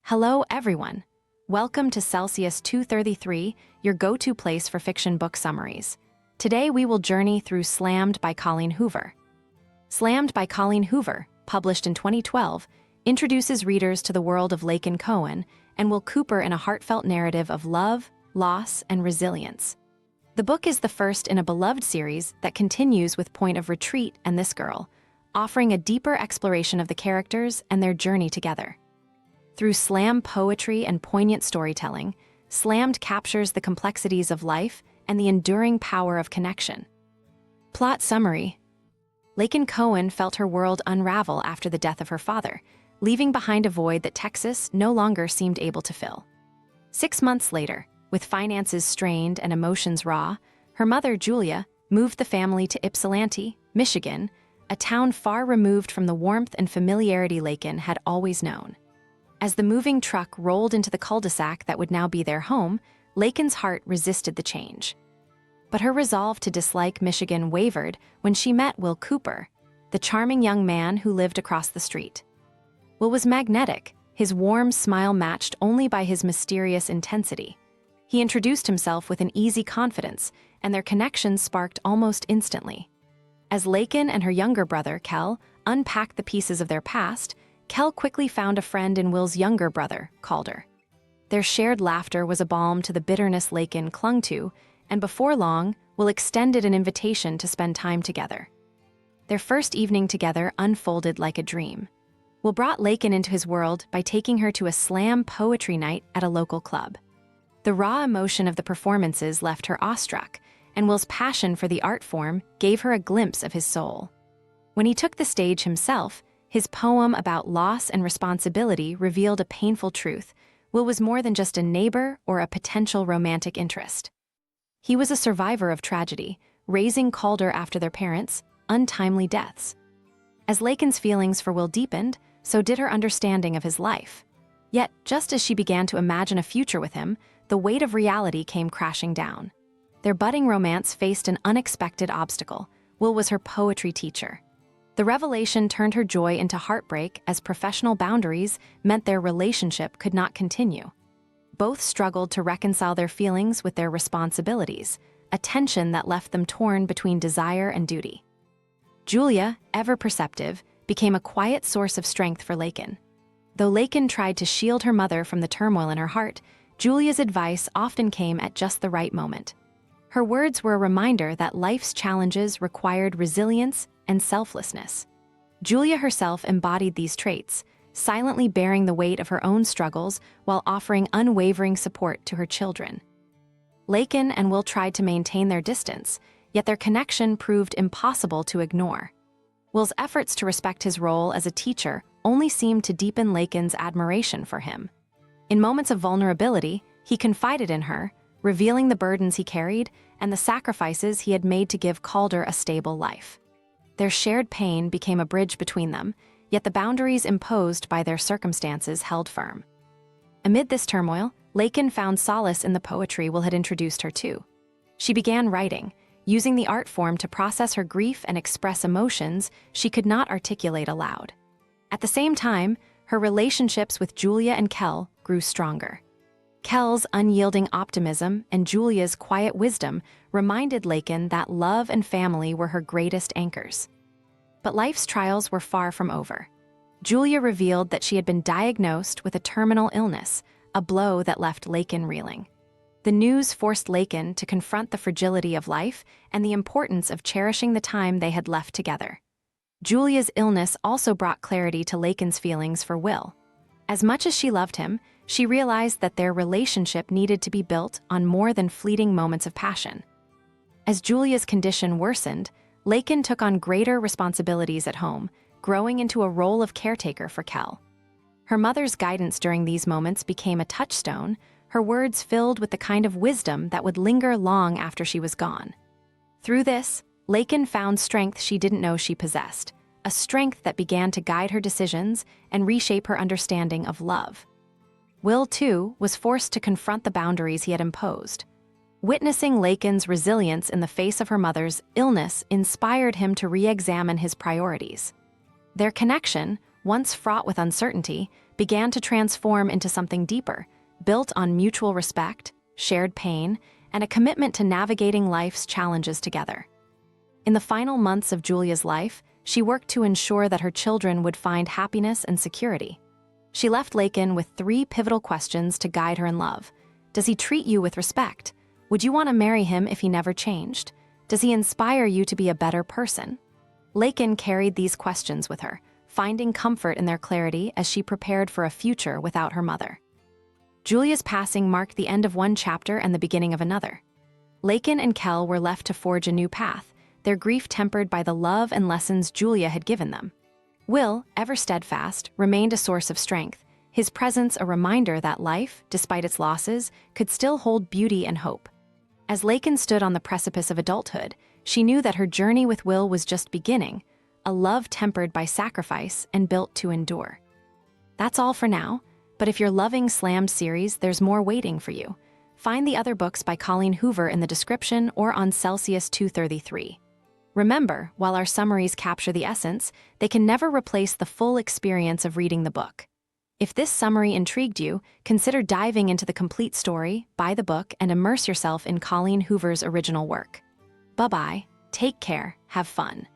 Hello, everyone. Welcome to Celsius 233, your go-to place for fiction book summaries. Today we will journey through Slammed by Colleen Hoover. Slammed by Colleen Hoover, published in 2012, introduces readers to the world of Layken Cohen and Will Cooper in a heartfelt narrative of love, loss, and resilience. The book is the first in a beloved series that continues with Point of Retreat and This Girl, offering a deeper exploration of the characters and their journey together. Through slam poetry and poignant storytelling, Slammed captures the complexities of life and the enduring power of connection. Plot summary: Layken Cohen felt her world unravel after the death of her father, leaving behind a void that Texas no longer seemed able to fill. 6 months later, with finances strained and emotions raw, her mother, Julia, moved the family to Ypsilanti, Michigan, a town far removed from the warmth and familiarity Layken had always known. As the moving truck rolled into the cul-de-sac that would now be their home, Layken's heart resisted the change. But her resolve to dislike Michigan wavered when she met Will Cooper, the charming young man who lived across the street. Will was magnetic, his warm smile matched only by his mysterious intensity. He introduced himself with an easy confidence, and their connection sparked almost instantly. As Layken and her younger brother, Kel, unpacked the pieces of their past, Kel quickly found a friend in Will's younger brother, Calder. Their shared laughter was a balm to the bitterness Layken clung to, and before long, Will extended an invitation to spend time together. Their first evening together unfolded like a dream. Will brought Layken into his world by taking her to a slam poetry night at a local club. The raw emotion of the performances left her awestruck, and Will's passion for the art form gave her a glimpse of his soul. When he took the stage himself, his poem about loss and responsibility revealed a painful truth. Will was more than just a neighbor or a potential romantic interest. He was a survivor of tragedy, raising Calder after their parents' untimely deaths. As Layken's feelings for Will deepened, so did her understanding of his life. Yet, just as she began to imagine a future with him, the weight of reality came crashing down. Their budding romance faced an unexpected obstacle. Will was her poetry teacher. The revelation turned her joy into heartbreak as professional boundaries meant their relationship could not continue. Both struggled to reconcile their feelings with their responsibilities, a tension that left them torn between desire and duty. Julia, ever perceptive, became a quiet source of strength for Layken. Though Layken tried to shield her mother from the turmoil in her heart, Julia's advice often came at just the right moment. Her words were a reminder that life's challenges required resilience and selflessness. Julia herself embodied these traits, silently bearing the weight of her own struggles while offering unwavering support to her children. Layken and Will tried to maintain their distance, yet their connection proved impossible to ignore. Will's efforts to respect his role as a teacher only seemed to deepen Layken's admiration for him. In moments of vulnerability, he confided in her, revealing the burdens he carried and the sacrifices he had made to give Calder a stable life. Their shared pain became a bridge between them, yet the boundaries imposed by their circumstances held firm. Amid this turmoil, Layken found solace in the poetry Will had introduced her to. She began writing, using the art form to process her grief and express emotions she could not articulate aloud. At the same time, her relationships with Julia and Kel grew stronger. Kel's unyielding optimism and Julia's quiet wisdom reminded Layken that love and family were her greatest anchors. But life's trials were far from over. Julia revealed that she had been diagnosed with a terminal illness, a blow that left Layken reeling. The news forced Layken to confront the fragility of life and the importance of cherishing the time they had left together. Julia's illness also brought clarity to Layken's feelings for Will. As much as she loved him, she realized that their relationship needed to be built on more than fleeting moments of passion. As Julia's condition worsened, Layken took on greater responsibilities at home, growing into a role of caretaker for Kel. Her mother's guidance during these moments became a touchstone, her words filled with the kind of wisdom that would linger long after she was gone. Through this, Layken found strength she didn't know she possessed, a strength that began to guide her decisions and reshape her understanding of love. Will, too, was forced to confront the boundaries he had imposed. Witnessing Layken's resilience in the face of her mother's illness inspired him to re-examine his priorities. Their connection, once fraught with uncertainty, began to transform into something deeper, built on mutual respect, shared pain, and a commitment to navigating life's challenges together. In the final months of Julia's life, she worked to ensure that her children would find happiness and security. She left Layken with 3 pivotal questions to guide her in love. Does he treat you with respect? Would you want to marry him if he never changed? Does he inspire you to be a better person? Layken carried these questions with her, finding comfort in their clarity as she prepared for a future without her mother. Julia's passing marked the end of one chapter and the beginning of another. Layken and Kel were left to forge a new path, their grief tempered by the love and lessons Julia had given them. Will, ever steadfast, remained a source of strength, his presence a reminder that life, despite its losses, could still hold beauty and hope. As Layken stood on the precipice of adulthood, she knew that her journey with Will was just beginning, a love tempered by sacrifice and built to endure. That's all for now, but if you're loving Slammed series, there's more waiting for you. Find the other books by Colleen Hoover in the description or on Celsius 233. Remember, while our summaries capture the essence, they can never replace the full experience of reading the book. If this summary intrigued you, consider diving into the complete story, buy the book, and immerse yourself in Colleen Hoover's original work. Bye-bye, take care, have fun.